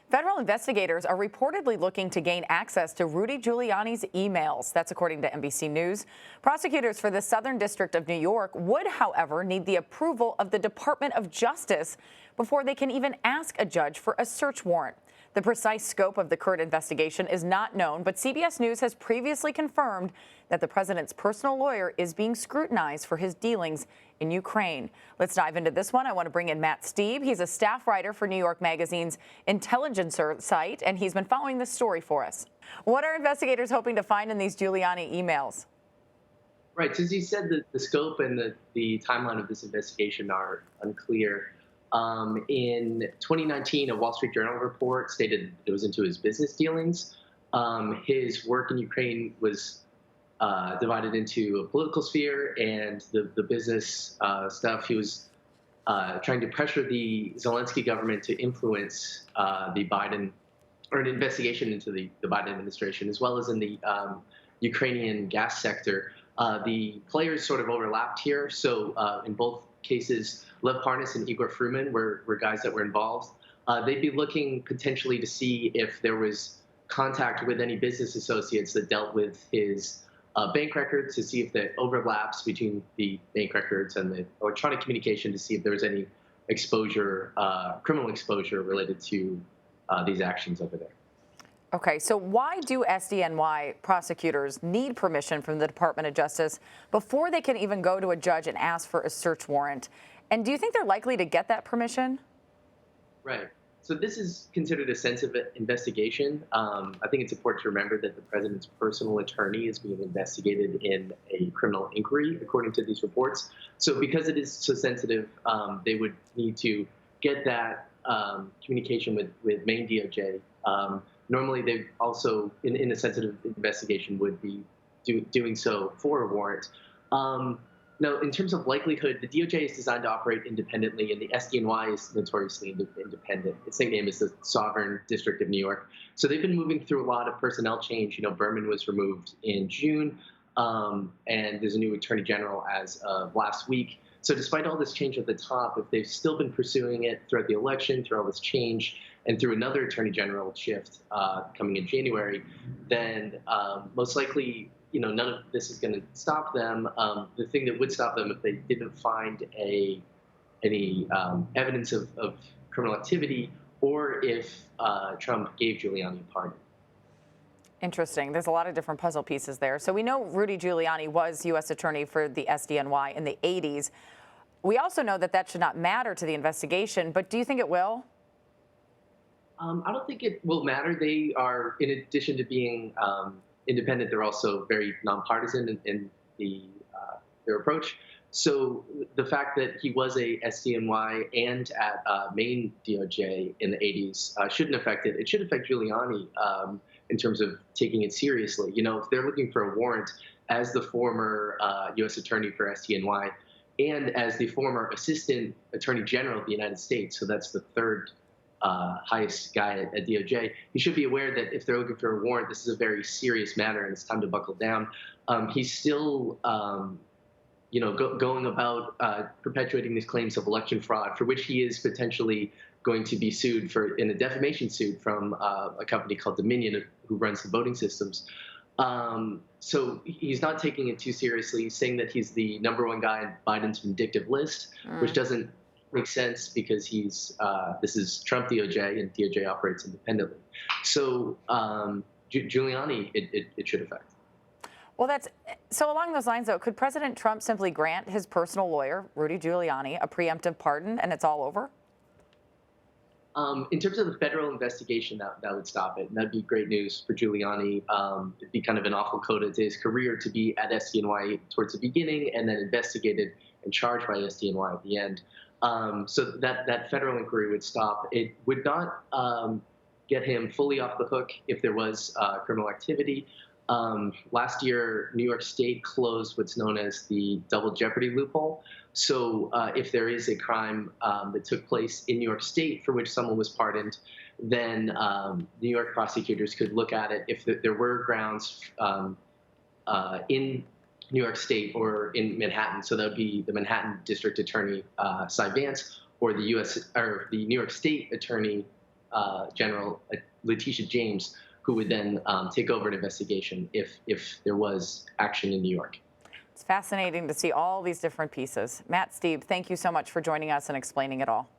Federal investigators are reportedly looking to gain access to Rudy Giuliani's emails. That's according to NBC News. Prosecutors for the Southern District of New York would, however, need the approval of the Department of Justice before they can even ask a judge for a search warrant. The precise scope of the current investigation is not known, but CBS News has previously confirmed that the president's personal lawyer is being scrutinized for his dealings in Ukraine. Let's dive into this one. I want to bring in Matt Steib. He's a staff writer for New York Magazine's Intelligencer site, and he's been following this story for us. What are investigators hoping to find in these Giuliani emails? Right. So as you said, the scope and the timeline of this investigation are unclear. In 2019, a Wall Street Journal report stated it was into his business dealings. His work in Ukraine was divided into a political sphere and the business stuff. He was trying to pressure the Zelensky government to influence the Biden, or an investigation into the Biden administration, as well as in the Ukrainian gas sector. The players sort of overlapped here. So in both cases, Lev Parnas and Igor Fruman were guys that were involved. They'd be looking potentially to see if there was contact with any business associates that dealt with his bank records, to see if that overlaps between the bank records and the electronic communication, to see if there was any exposure, criminal exposure related to these actions over there. Okay, so why do SDNY prosecutors need permission from the Department of Justice before they can even go to a judge and ask for a search warrant? And do you think they're likely to get that permission? Right. So this is considered a sensitive investigation. I think it's important to remember that the president's personal attorney is being investigated in a criminal inquiry, according to these reports. So because it is so sensitive, they would need to get that communication with Maine DOJ. Normally, they also, in a sensitive investigation, would be doing so for a warrant. Now, in terms of likelihood, the DOJ is designed to operate independently, and the SDNY is notoriously independent. Its nickname is the Sovereign District of New York. So they've been moving through a lot of personnel change. You know, Berman was removed in June, and there's a new attorney general as of last week. So despite all this change at the top, if they've still been pursuing it throughout the election, through all this change, and through another attorney general shift coming in January, then most likely, you know, none of this is going to stop them. The thing that would stop them if they didn't find any evidence of criminal activity, or if Trump gave Giuliani a pardon. Interesting. There's a lot of different puzzle pieces there. So we know Rudy Giuliani was U.S. attorney for the SDNY in the 80s. We also know that that should not matter to the investigation, but do you think it will? I don't think it will matter. They are, in addition to being independent, they're also very nonpartisan in their approach. So the fact that he was a SDNY and at Maine DOJ in the 80s shouldn't affect it. It should affect Giuliani in terms of taking it seriously. You know, if they're looking for a warrant, as the former U.S. attorney for SDNY and as the former assistant attorney general of the United States, so that's the third highest guy at DOJ, he should be aware that if they're looking for a warrant, this is a very serious matter and it's time to buckle down. He's still, you know, going about perpetuating these claims of election fraud, for which he is potentially going to be sued in a defamation suit from a company called Dominion, who runs the voting systems. So he's not taking it too seriously. He's saying that he's the #1 guy on Biden's vindictive list, which doesn't make sense because this is Trump DOJ, and DOJ operates independently. So Giuliani, it should affect. Well, so along those lines, though, could President Trump simply grant his personal lawyer, Rudy Giuliani, a preemptive pardon and it's all over? In terms of the federal investigation, that would stop it. And that'd be great news for Giuliani. It'd be kind of an awful coda to his career to be at SDNY towards the beginning and then investigated and charged by SDNY at the end. So that federal inquiry would stop. It would not get him fully off the hook if there was criminal activity. Last year, New York State closed what's known as the double jeopardy loophole. So if there is a crime that took place in New York State for which someone was pardoned, then New York prosecutors could look at it if there were grounds in New York State or in Manhattan. So that would be the Manhattan District Attorney Cy Vance, or the New York State Attorney General Letitia James, who would then take over an investigation if there was action in New York. It's fascinating to see all these different pieces. Matt Steib, thank you so much for joining us and explaining it all.